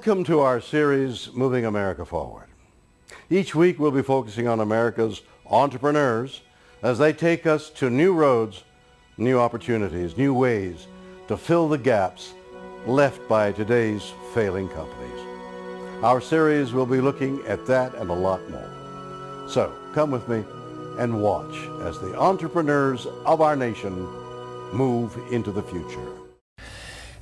Welcome to our series, Moving America Forward. Each week we'll be focusing on America's entrepreneurs as they take us to new roads, new opportunities, new ways to fill the gaps left by today's failing companies. Our series will be looking at that and a lot more. So come with me and watch as the entrepreneurs of our nation move into the future.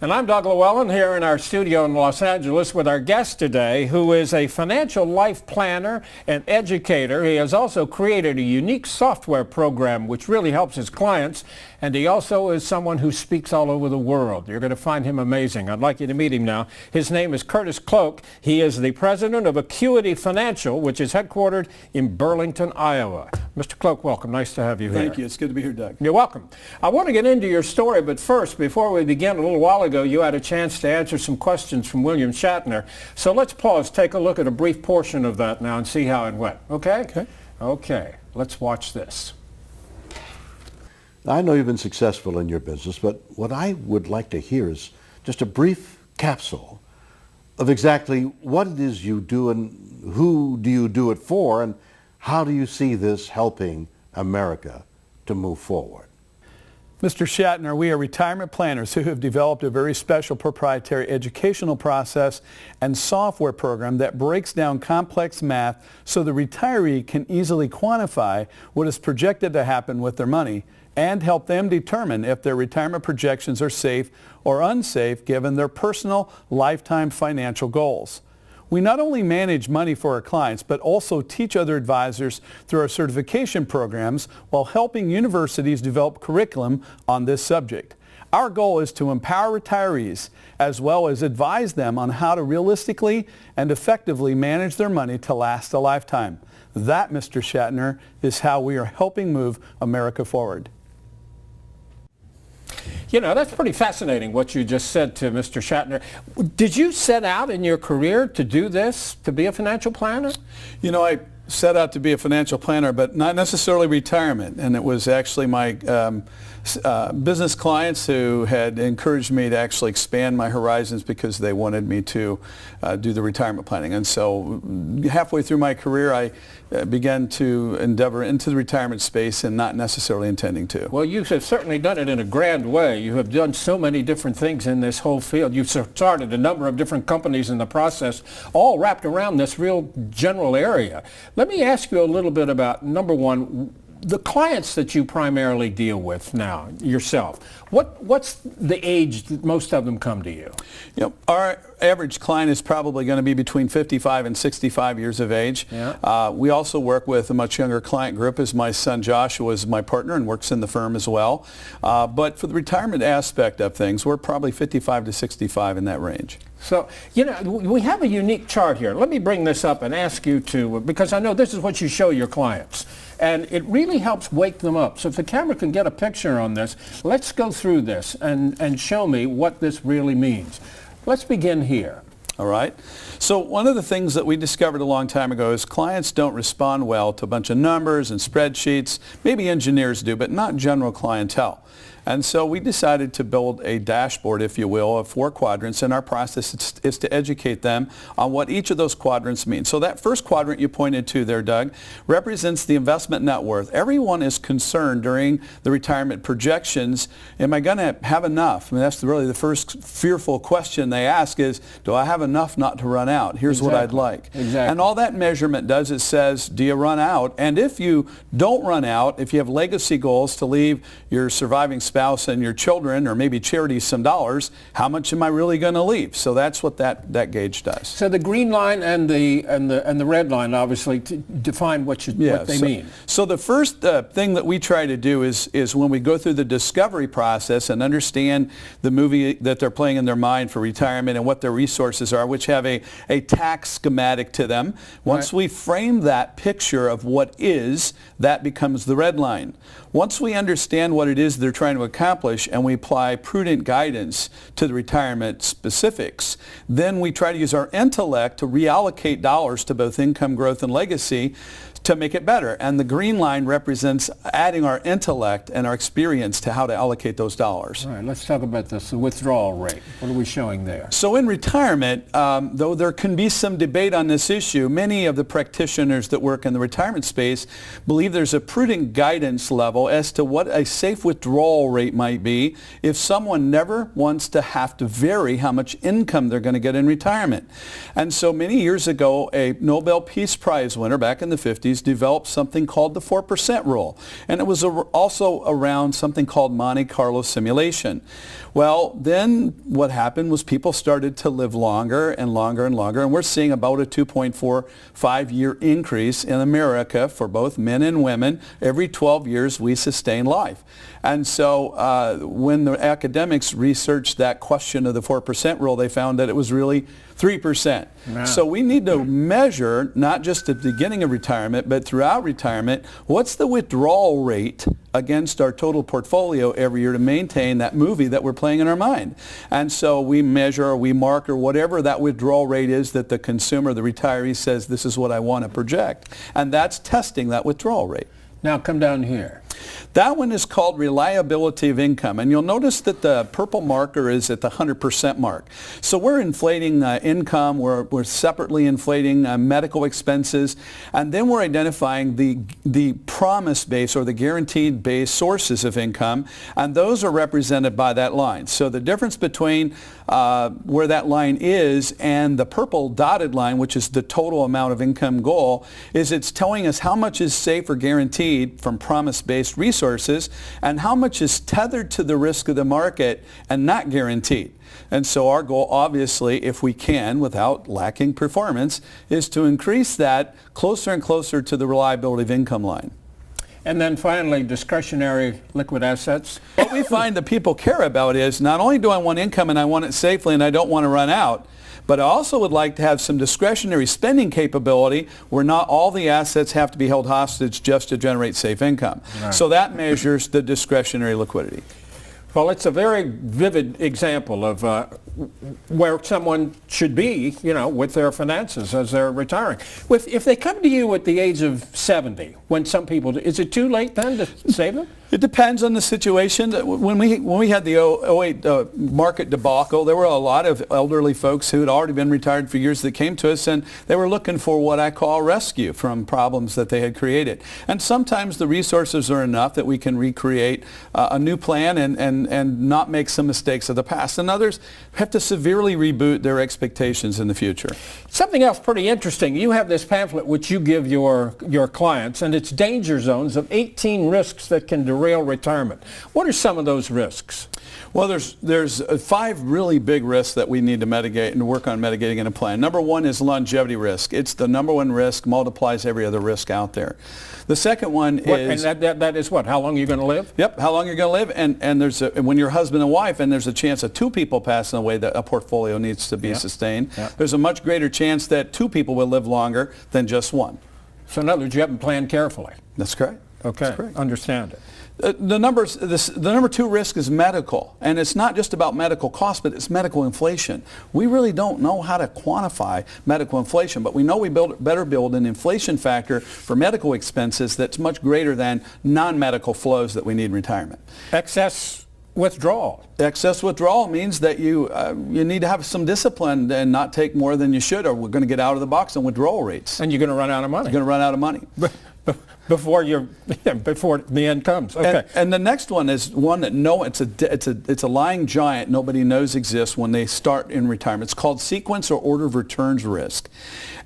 And I'm Doug Llewellyn here in our studio in Los Angeles with our guest today, who is a financial life planner and educator. He has also created a unique software program which really helps his clients, and he also is someone who speaks all over the world. You're going to find him amazing. I'd like you to meet him now. His name is Curtis Cloke. He is the president of Acuity Financial, which is headquartered in Burlington, Iowa. Mr. Cloke, welcome. Nice to have you here. Thank you. It's good to be here, Doug. You're welcome. I want to get into your story, but first, before we begin, a little while ago, you had a chance to answer some questions from William Shatner. So let's pause, take a look at a brief portion of that now and see how it went. Okay? Okay. Okay. Let's watch this. I know you've been successful in your business, but what I would like to hear is just a brief capsule of exactly what it is you do and who do you do it for, and how do you see this helping America to move forward? Mr. Shatner, we are retirement planners who have developed a very special proprietary educational process and software program that breaks down complex math so the retiree can easily quantify what is projected to happen with their money and help them determine if their retirement projections are safe or unsafe given their personal lifetime financial goals. We not only manage money for our clients, but also teach other advisors through our certification programs while helping universities develop curriculum on this subject. Our goal is to empower retirees as well as advise them on how to realistically and effectively manage their money to last a lifetime. That, Mr. Shatner, is how we are helping move America forward. You know, that's pretty fascinating what you just said to Mr. Shatner. Did you set out in your career to do this, to be a financial planner? You know, I set out to be a financial planner, but not necessarily retirement. And it was actually my business clients who had encouraged me to actually expand my horizons because they wanted me to do the retirement planning. And so halfway through my career, I began to endeavor into the retirement space and not necessarily intending to. Well, you have certainly done it in a grand way. You have done so many different things in this whole field. You've started a number of different companies in the process, all wrapped around this real general area. Let me ask you a little bit about, number one, the clients that you primarily deal with now, yourself. What's the age that most of them come to you? You know, our average client is probably going to be between 55 and 65 years of age. Yeah. We also work with a much younger client group, as my son Joshua is my partner and works in the firm as well. But for the retirement aspect of things, we're probably 55 to 65 in that range. So, you know, we have a unique chart here. Let me bring this up and ask you to, because I know this is what you show your clients. And it really helps wake them up. So if the camera can get a picture on this, let's go through this and show me what this really means. Let's begin here. All right. So one of the things that we discovered a long time ago is clients don't respond well to a bunch of numbers and spreadsheets. Maybe engineers do, but not general clientele. And so we decided to build a dashboard, if you will, of 4 quadrants, and our process is to educate them on what each of those quadrants mean. So that first quadrant you pointed to there, Doug, represents the investment net worth. Everyone is concerned during the retirement projections, am I going to have enough? I mean, that's really the first fearful question they ask is, do I have enough not to run out? Here's what I'd like. Exactly. And all that measurement does is says, do you run out? And if you don't run out, if you have legacy goals to leave your surviving spouse and your children, or maybe charities some dollars, how much am I really going to leave? So that's what that gauge does. So the green line and the red line obviously define what they mean. So the first thing that we try to do is when we go through the discovery process and understand the movie that they're playing in their mind for retirement and what their resources are, which have a tax schematic to them. Once we frame that picture of what is, that becomes the red line. Once we understand what it is they're trying to accomplish and we apply prudent guidance to the retirement specifics, then we try to use our intellect to reallocate dollars to both income growth and legacy to make it better. And the green line represents adding our intellect and our experience to how to allocate those dollars. All right, let's talk about this, the withdrawal rate. What are we showing there? So in retirement, though there can be some debate on this issue, many of the practitioners that work in the retirement space believe there's a prudent guidance level as to what a safe withdrawal rate might be if someone never wants to have to vary how much income they're going to get in retirement. And so many years ago, a Nobel Peace Prize winner back in the 50s developed something called the 4% rule. And it was also around something called Monte Carlo simulation. Well, then what happened was people started to live longer and longer and longer, and we're seeing about a 2.45-year increase in America for both men and women. Every 12 years we sustain life. And so when the academics researched that question of the 4% rule, they found that it was really 3%. Wow. So we need to measure, not just at the beginning of retirement, but throughout retirement, what's the withdrawal rate against our total portfolio every year to maintain that movie that we're playing in our mind. And so we measure or we mark or whatever that withdrawal rate is that the consumer, the retiree says, this is what I want to project. And that's testing that withdrawal rate. Now come down here. That one is called reliability of income. And you'll notice that the purple marker is at the 100% mark. So we're inflating income, we're separately inflating medical expenses, and then we're identifying the promise-based or the guaranteed-based sources of income, and those are represented by that line. So the difference between where that line is and the purple dotted line, which is the total amount of income goal, is it's telling us how much is safe or guaranteed from promise-based resources and how much is tethered to the risk of the market and not guaranteed. And so our goal, obviously, if we can, without lacking performance, is to increase that closer and closer to the reliability of income line. And then finally, discretionary liquid assets. What we find that people care about is not only do I want income and I want it safely and I don't want to run out, but I also would like to have some discretionary spending capability where not all the assets have to be held hostage just to generate safe income. Right. So that measures the discretionary liquidity. Well, it's a very vivid example of where someone should be, with their finances as they're retiring. If they come to you at the age of 70, when some people, is it too late then to save them? It depends on the situation. When we had the 08 market debacle, there were a lot of elderly folks who had already been retired for years that came to us, and they were looking for what I call rescue from problems that they had created. And sometimes the resources are enough that we can recreate a new plan and not make some mistakes of the past. And others have to severely reboot their expectations in the future. Something else pretty interesting. You have this pamphlet which you give your clients, and it's danger zones of 18 risks that can derail retirement. What are some of those risks? Well, there's 5 really big risks that we need to mitigate and work on mitigating in a plan. Number 1 is longevity risk. It's the number 1 risk, multiplies every other risk out there. The second one is... And that is what? How long are you going to live? Yep, how long you're going to live. And there's when you're husband and wife and there's a chance of 2 people passing away that a portfolio needs to be sustained, there's a much greater chance that 2 people will live longer than just 1. So in other words, you haven't planned carefully. That's correct. Okay, That's correct. Understand it. The number 2 risk is medical, and it's not just about medical costs, but it's medical inflation. We really don't know how to quantify medical inflation, but we know we better build an inflation factor for medical expenses that's much greater than non-medical flows that we need in retirement. Excess withdrawal. Excess withdrawal means that you need to have some discipline and not take more than you should, or we're going to get out of the box on withdrawal rates. And you're going to run out of money. You're going to run out of money. Before the end comes. Okay. And the next one is one that it's a lying giant nobody knows exists when they start in retirement. It's called sequence or order of returns risk.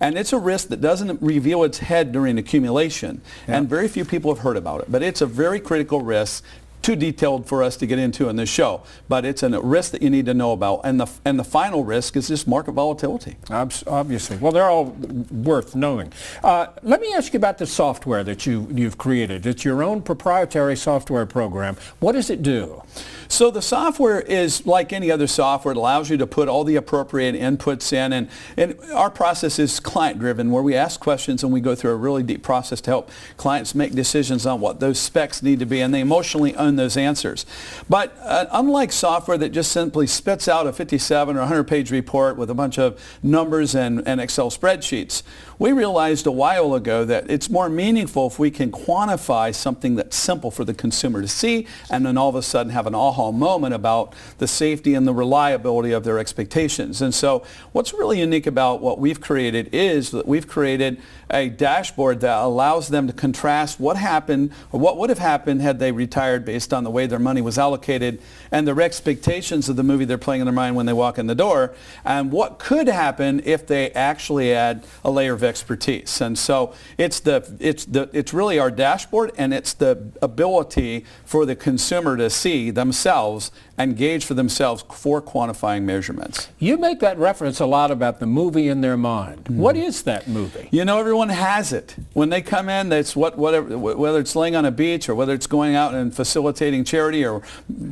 And it's a risk that doesn't reveal its head during accumulation. And very few people have heard about it. But it's a very critical risk. Too detailed for us to get into in this show, but it's a risk that you need to know about. And the final risk is just market volatility. Obviously. Well, they're all worth knowing. Let me ask you about the software that you've created. It's your own proprietary software program. What does it do? So the software is like any other software. It allows you to put all the appropriate inputs in. And our process is client-driven, where we ask questions and we go through a really deep process to help clients make decisions on what those specs need to be. And they emotionally own those answers. But unlike software that just simply spits out a 57 or 100-page report with a bunch of numbers and Excel spreadsheets, we realized a while ago that it's more meaningful if we can quantify something that's simple for the consumer to see and then all of a sudden have an aha moment about the safety and the reliability of their expectations. And so what's really unique about what we've created is that we've created a dashboard that allows them to contrast what happened or what would have happened had they retired based on the way their money was allocated and their expectations of the movie they're playing in their mind when they walk in the door, and what could happen if they actually add a layer of expertise. And so it's really our dashboard, and it's the ability for the consumer to see themselves and gauge for themselves for quantifying measurements. You make that reference a lot about the movie in their mind. What is that movie? You know, everyone has it. When they come in, that's whether it's laying on a beach or whether it's going out and facilitating charity or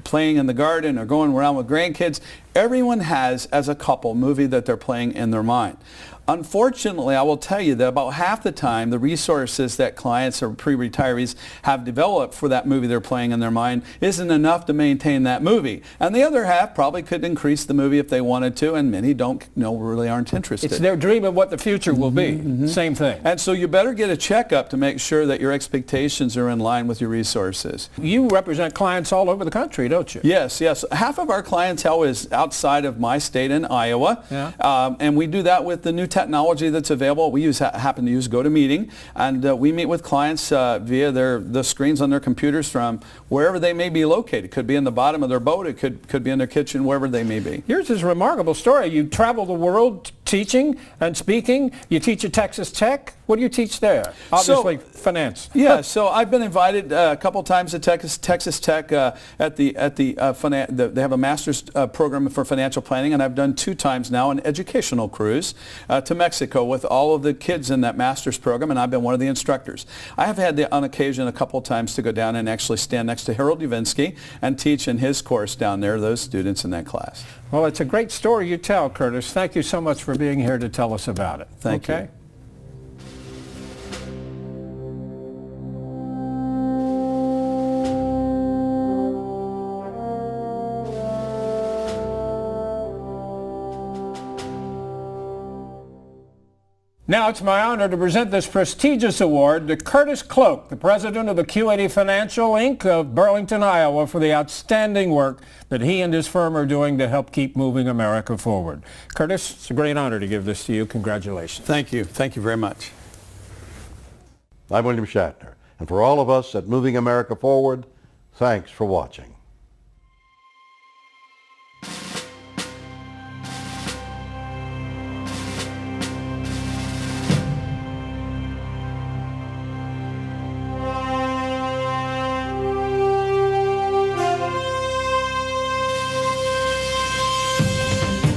playing in the garden or going around with grandkids, everyone has, as a couple, movie that they're playing in their mind. Unfortunately, I will tell you that about half the time, the resources that clients or pre-retirees have developed for that movie they're playing in their mind isn't enough to maintain that movie. And the other half probably could increase the movie if they wanted to, and many really aren't interested. It's their dream of what the future will be. Same thing. And so you better get a checkup to make sure that your expectations are in line with your resources. You represent clients all over the country, don't you? Yes, yes. Half of our clientele is outside of my state in Iowa, and we do that with the new technology that's available. We happen to use GoToMeeting, and we meet with clients via the screens on their computers from wherever they may be located. It could be in the bottom of their boat. It could be in their kitchen, wherever they may be. Yours is a remarkable story. You travel the world teaching and speaking. You teach at Texas Tech. What do you teach there? Obviously, finance. Yeah, so I've been invited a couple times to Texas Tech they have a master's program for financial planning, and I've done 2 times now an educational cruise to Mexico with all of the kids in that master's program, and I've been one of the instructors. I have had on occasion a couple times to go down and actually stand next to Harold Uvinsky and teach in his course down there, those students in that class. Well, it's a great story you tell, Curtis. Thank you so much for being here to tell us about it. Thank you. Now it's my honor to present this prestigious award to Curtis Cloke, the president of Acuity Financial, Inc. of Burlington, Iowa, for the outstanding work that he and his firm are doing to help keep moving America forward. Curtis, it's a great honor to give this to you. Congratulations. Thank you. Thank you very much. I'm William Shatner, and for all of us at Moving America Forward, thanks for watching.